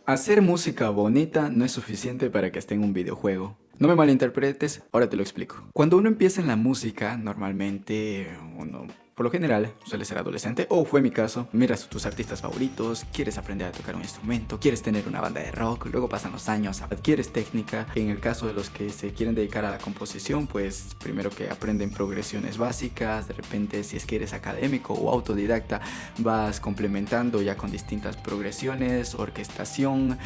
Hacer música bonita no es suficiente para que esté en un videojuego. No me malinterpretes, ahora te lo explico. Cuando uno empieza en la música, normalmente uno, por lo general, suele ser adolescente, o fue mi caso, miras a tus artistas favoritos, quieres aprender a tocar un instrumento, quieres tener una banda de rock, luego pasan los años, adquieres técnica. En el caso de los que se quieren dedicar a la composición, pues primero que aprenden progresiones básicas, de repente si es que eres académico o autodidacta, vas complementando ya con distintas progresiones, orquestación,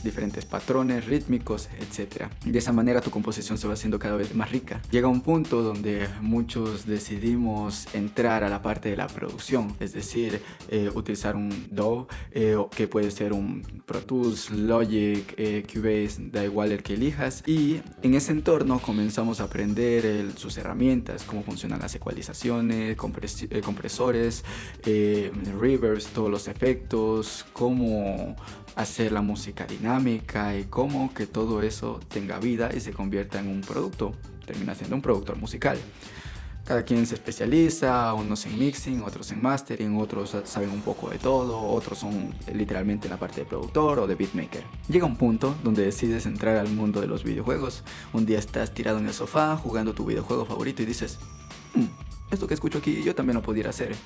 diferentes patrones rítmicos, etc. De esa manera tu composición se va haciendo cada vez más rica. Llega un punto donde muchos decidimos entrar a la parte de la producción, es decir, utilizar un DAW, que puede ser un Pro Tools, Logic, Cubase, da igual el que elijas, y en ese entorno comenzamos a aprender sus herramientas, cómo funcionan las ecualizaciones, compresores, reverbs, todos los efectos, cómo hacer la música dinámica y cómo que todo eso tenga vida y se convierta en un producto, termina siendo un productor musical. Cada quien se especializa, unos en mixing, otros en mastering, otros saben un poco de todo, otros son literalmente en la parte de productor o de beatmaker. Llega un punto donde decides entrar al mundo de los videojuegos. Un día estás tirado en el sofá jugando tu videojuego favorito y dices, esto que escucho aquí yo también lo pudiera hacer.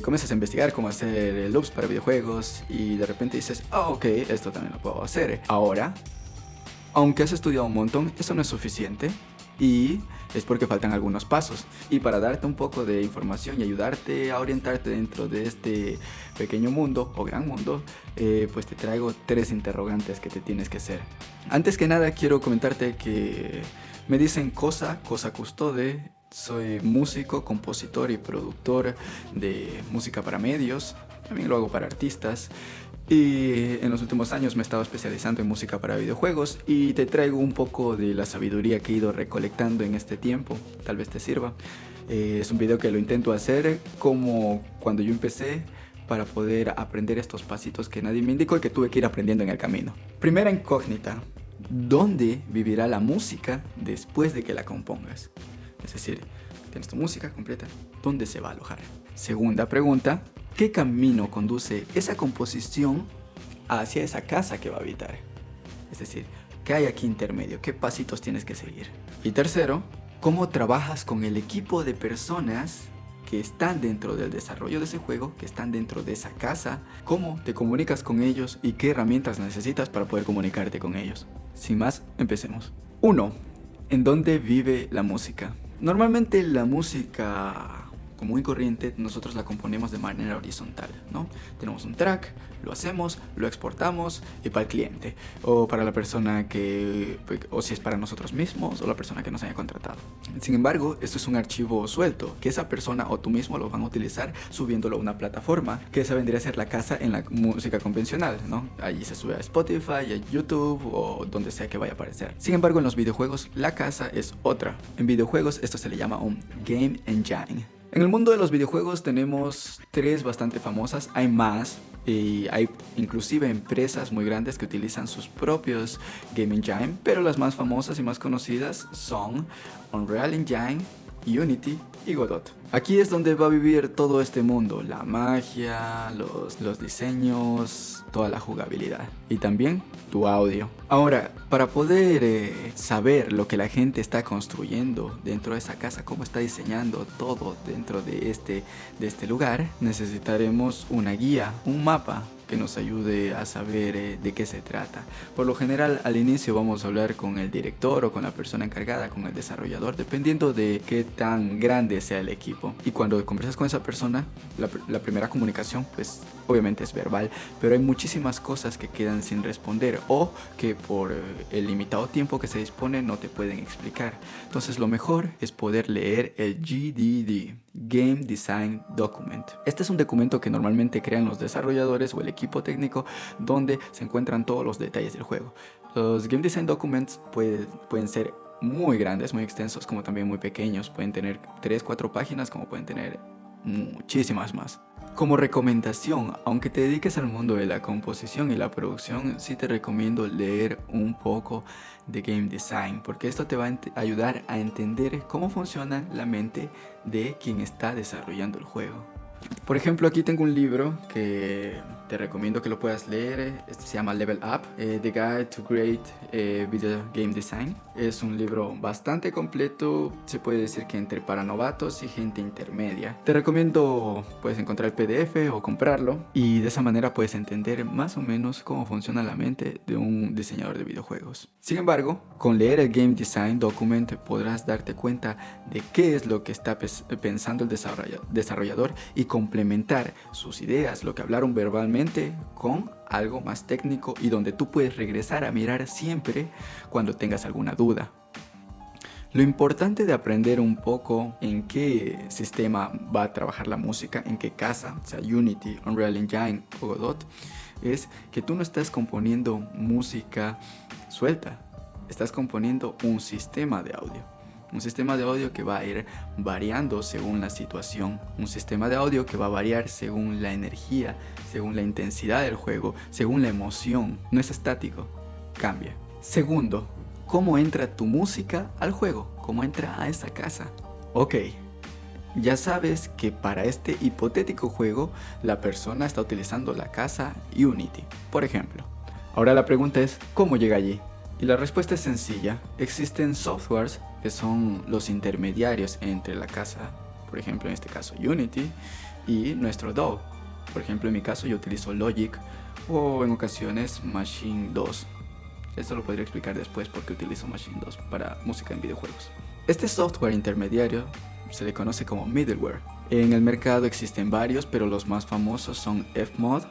Comienzas a investigar cómo hacer loops para videojuegos y de repente dices, ok, esto también lo puedo hacer. Ahora, aunque has estudiado un montón, eso no es suficiente y es porque faltan algunos pasos. Y para darte un poco de información y ayudarte a orientarte dentro de este pequeño mundo o gran mundo, pues te traigo 3 interrogantes que te tienes que hacer. Antes que nada quiero comentarte que me dicen Cosa Custode. Soy músico, compositor y productor de música para medios. También lo hago para artistas. Y en los últimos años me he estado especializando en música para videojuegos y te traigo un poco de la sabiduría que he ido recolectando en este tiempo. Tal vez te sirva. Es un video que lo intento hacer como cuando yo empecé, para poder aprender estos pasitos que nadie me indicó y que tuve que ir aprendiendo en el camino. Primera incógnita: ¿dónde vivirá la música después de que la compongas? Es decir, tienes tu música completa, ¿dónde se va a alojar? Segunda pregunta: ¿qué camino conduce esa composición hacia esa casa que va a habitar? Es decir, ¿qué hay aquí intermedio? ¿Qué pasitos tienes que seguir? Y tercero, ¿cómo trabajas con el equipo de personas que están dentro del desarrollo de ese juego, que están dentro de esa casa? ¿Cómo te comunicas con ellos y qué herramientas necesitas para poder comunicarte con ellos? Sin más, empecemos. 1. ¿En dónde vive la música? Normalmente la música común y corriente nosotros la componemos de manera horizontal, ¿no? Tenemos un track, lo hacemos, lo exportamos y para el cliente, o para la persona que, o si es para nosotros mismos, o la persona que nos haya contratado. Sin embargo, esto es un archivo suelto, que esa persona o tú mismo lo van a utilizar subiéndolo a una plataforma, que esa vendría a ser la casa en la música convencional, ¿no? Allí se sube a Spotify, a YouTube o donde sea que vaya a aparecer. Sin embargo, en los videojuegos la casa es otra. En videojuegos esto se le llama un Game Engine. En el mundo de los videojuegos tenemos 3 bastante famosas, hay más, y hay inclusive empresas muy grandes que utilizan sus propios Game Engine, pero las más famosas y más conocidas son Unreal Engine, Unity y Godot. Aquí es donde va a vivir todo este mundo, la magia, los diseños, toda la jugabilidad y también tu audio. Ahora, para poder saber lo que la gente está construyendo dentro de esa casa, cómo está diseñando todo dentro de este lugar, necesitaremos una guía, un mapa que nos ayude a saber de qué se trata. Por lo general, al inicio vamos a hablar con el director o con la persona encargada, con el desarrollador, dependiendo de qué tan grande sea el equipo. Y cuando conversas con esa persona, la primera comunicación, pues obviamente es verbal, pero hay muchísimas cosas que quedan sin responder o que por el limitado tiempo que se dispone no te pueden explicar. Entonces lo mejor es poder leer el GDD, Game Design Document. Este es un documento que normalmente crean los desarrolladores o el equipo técnico, donde se encuentran todos los detalles del juego. Los Game Design Documents pueden ser muy grandes, muy extensos, como también muy pequeños. Pueden tener 3-4 páginas, como pueden tener muchísimas más. Como recomendación, aunque te dediques al mundo de la composición y la producción, sí te recomiendo leer un poco de Game Design, porque esto te va a ayudar a entender cómo funciona la mente de quien está desarrollando el juego. Por ejemplo, aquí tengo un libro que te recomiendo que lo puedas leer. Este se llama Level Up, The Guide to Great Video Game Design. Es un libro bastante completo, se puede decir que entre para novatos y gente intermedia. Te recomiendo puedes encontrar el PDF o comprarlo, y de esa manera puedes entender más o menos cómo funciona la mente de un diseñador de videojuegos. Sin embargo, con leer el Game Design Document podrás darte cuenta de qué es lo que está pensando el desarrollador y complementar sus ideas, lo que hablaron verbalmente, con algo más técnico y donde tú puedes regresar a mirar siempre cuando tengas alguna duda. Lo importante de aprender un poco en qué sistema va a trabajar la música, en qué casa, sea Unity, Unreal Engine o Godot, es que tú no estás componiendo música suelta, estás componiendo un sistema de audio. Un sistema de audio que va a ir variando según la situación. Un sistema de audio que va a variar según la energía, según la intensidad del juego, según la emoción. No es estático, cambia. Segundo, ¿cómo entra tu música al juego? ¿Cómo entra a esa casa? Ok, ya sabes que para este hipotético juego la persona está utilizando la casa Unity, por ejemplo. Ahora la pregunta es, ¿cómo llega allí? Y la respuesta es sencilla. Existen softwares que son los intermediarios entre la casa, por ejemplo en este caso Unity, y nuestro DAW. Por ejemplo en mi caso yo utilizo Logic o en ocasiones Machine 2. Esto lo podría explicar después porque utilizo Machine 2 para música en videojuegos. Este software intermediario se le conoce como middleware. En el mercado existen varios, pero los más famosos son Fmod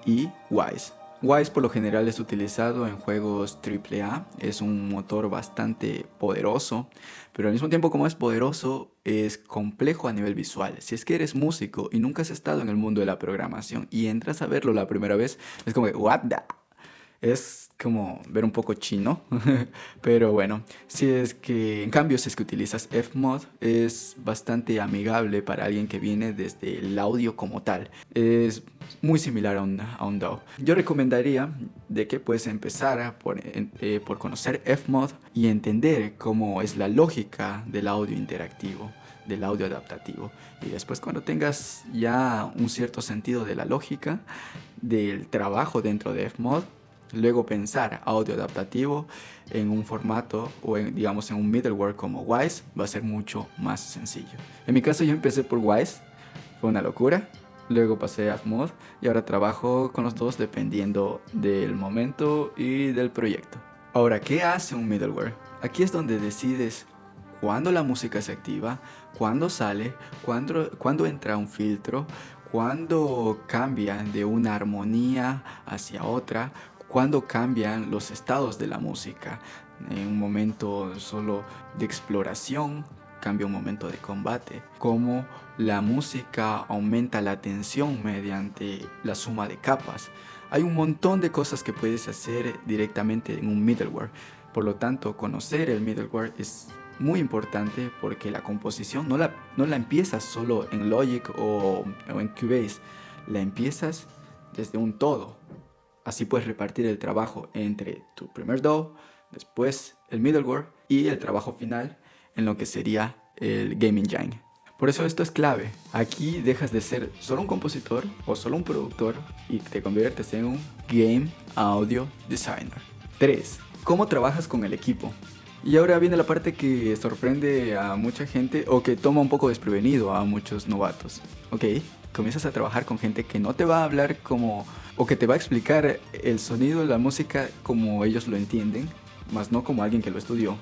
y Wwise. Wwise por lo general es utilizado en juegos AAA, es un motor bastante poderoso, pero al mismo tiempo como es poderoso, es complejo a nivel visual. Si es que eres músico y nunca has estado en el mundo de la programación y entras a verlo la primera vez, es como que, what the... Es como ver un poco chino, pero bueno, si es que en cambio si es que utilizas Fmod es bastante amigable para alguien que viene desde el audio como tal. Es muy similar a un DAW. Yo recomendaría de que puedes empezar por conocer Fmod y entender cómo es la lógica del audio interactivo, del audio adaptativo, y después cuando tengas ya un cierto sentido de la lógica del trabajo dentro de Fmod, luego pensar audio adaptativo en un formato o digamos en un middleware como Wwise va a ser mucho más sencillo. En mi caso yo empecé por Wwise, fue una locura. Luego pasé a Fmod y ahora trabajo con los dos dependiendo del momento y del proyecto. Ahora, ¿qué hace un middleware? Aquí es donde decides cuándo la música se activa, cuándo sale, cuándo entra un filtro, cuándo cambia de una armonía hacia otra, cuando cambian los estados de la música. En un momento solo de exploración, cambia un momento de combate. Cómo la música aumenta la tensión mediante la suma de capas. Hay un montón de cosas que puedes hacer directamente en un middleware. Por lo tanto, conocer el middleware es muy importante porque la composición no la empiezas solo en Logic o en Cubase. La empiezas desde un todo. Así puedes repartir el trabajo entre tu primer DAW, después el middleware y el trabajo final en lo que sería el Game Engine. Por eso esto es clave. Aquí dejas de ser solo un compositor o solo un productor y te conviertes en un Game Audio Designer. 3. ¿Cómo trabajas con el equipo? Y ahora viene la parte que sorprende a mucha gente o que toma un poco desprevenido a muchos novatos. Ok, comienzas a trabajar con gente que no te va a hablar o que te va a explicar el sonido de la música como ellos lo entienden, más no como alguien que lo estudió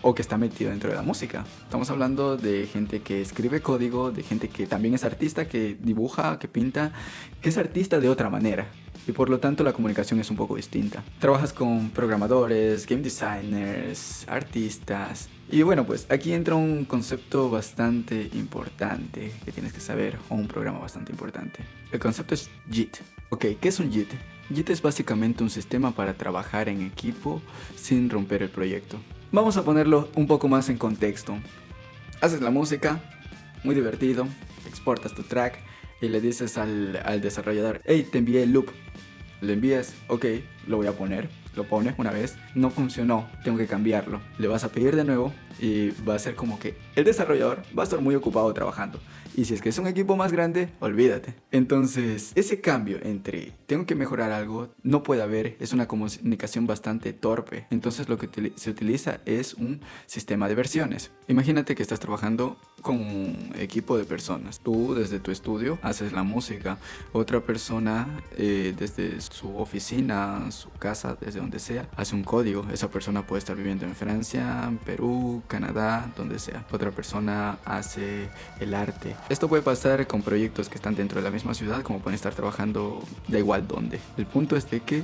o que está metido dentro de la música. Estamos hablando de gente que escribe código, de gente que también es artista, que dibuja, que pinta, que es artista de otra manera. Y por lo tanto la comunicación es un poco distinta. Trabajas con programadores, game designers, artistas. Y bueno, pues aquí entra un concepto bastante importante que tienes que saber, o un programa bastante importante. El concepto es JIT. Ok, ¿qué es un JIT? JIT es básicamente un sistema para trabajar en equipo sin romper el proyecto. Vamos a ponerlo un poco más en contexto. Haces la música, muy divertido, exportas tu track y le dices al desarrollador, hey, te envié el loop. Le envías, ok, lo voy a poner. Lo pones una vez, no funcionó, tengo que cambiarlo. Le vas a pedir de nuevo y va a ser como que el desarrollador va a estar muy ocupado trabajando. Y si es que es un equipo más grande, olvídate. Entonces, ese cambio entre tengo que mejorar algo, no puede haber, es una comunicación bastante torpe. Entonces, lo que se utiliza es un sistema de versiones. Imagínate que estás trabajando con un equipo de personas. Tú desde tu estudio haces la música, otra persona desde su oficina, su casa, desde donde sea, hace un código. Esa persona puede estar viviendo en Francia, Perú, Canadá, donde sea. Otra persona hace el arte. Esto puede pasar con proyectos que están dentro de la misma ciudad, como pueden estar trabajando da igual dónde. El punto es de que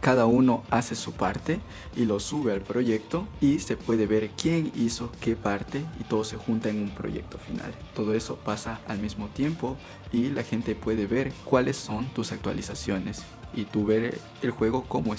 cada uno hace su parte y lo sube al proyecto y se puede ver quién hizo qué parte y todo se junta en un proyecto final. Todo eso pasa al mismo tiempo y la gente puede ver cuáles son tus actualizaciones y tú ver el juego cómo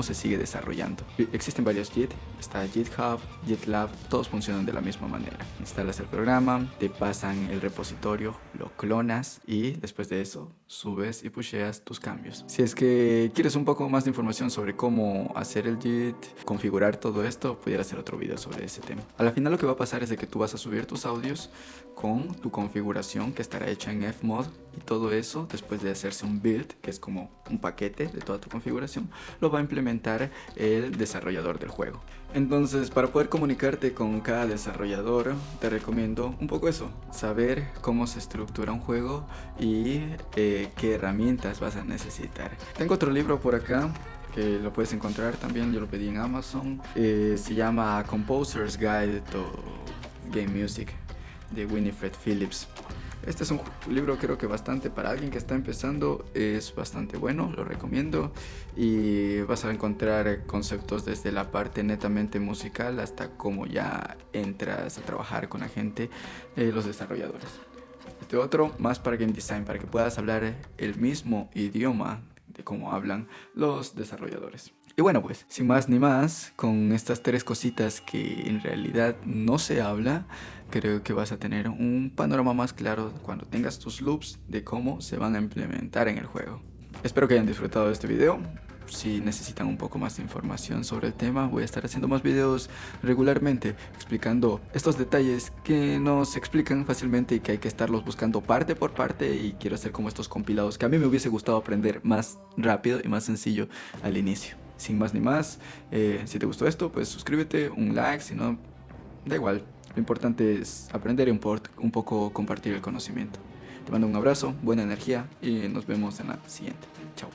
se sigue desarrollando. Existen varios Git, está GitHub, GitLab, todos funcionan de la misma manera. Instalas el programa, te pasan el repositorio, lo clonas y después de eso subes y pusheas tus cambios. Si es que quieres un poco más de información sobre cómo hacer el Git, configurar todo esto, pudiera hacer otro video sobre ese tema. A la final lo que va a pasar es de que tú vas a subir tus audios con tu configuración que estará hecha en Fmod y todo eso después de hacerse un build, que es como un paquete de toda tu configuración, lo va a implementar el desarrollador del juego. Entonces, para poder comunicarte con cada desarrollador, te recomiendo un poco eso, saber cómo se estructura un juego y qué herramientas vas a necesitar. Tengo otro libro por acá que lo puedes encontrar también, yo lo pedí en Amazon, se llama Composer's Guide to Game Music de Winifred Phillips. Este es un libro creo que bastante para alguien que está empezando, es bastante bueno, lo recomiendo y vas a encontrar conceptos desde la parte netamente musical hasta cómo ya entras a trabajar con la gente, los desarrolladores. Este otro más para game design, para que puedas hablar el mismo idioma de cómo hablan los desarrolladores. Y bueno, pues, sin más ni más, con estas tres cositas que en realidad no se habla, creo que vas a tener un panorama más claro cuando tengas tus loops de cómo se van a implementar en el juego. Espero que hayan disfrutado de este video. Si necesitan un poco más de información sobre el tema, voy a estar haciendo más videos regularmente explicando estos detalles que no se explican fácilmente y que hay que estarlos buscando parte por parte, y quiero hacer como estos compilados que a mí me hubiese gustado aprender más rápido y más sencillo al inicio. Sin más ni más, si te gustó esto, pues suscríbete, un like, si no, da igual. Lo importante es aprender y un poco compartir el conocimiento. Te mando un abrazo, buena energía y nos vemos en la siguiente. Chao.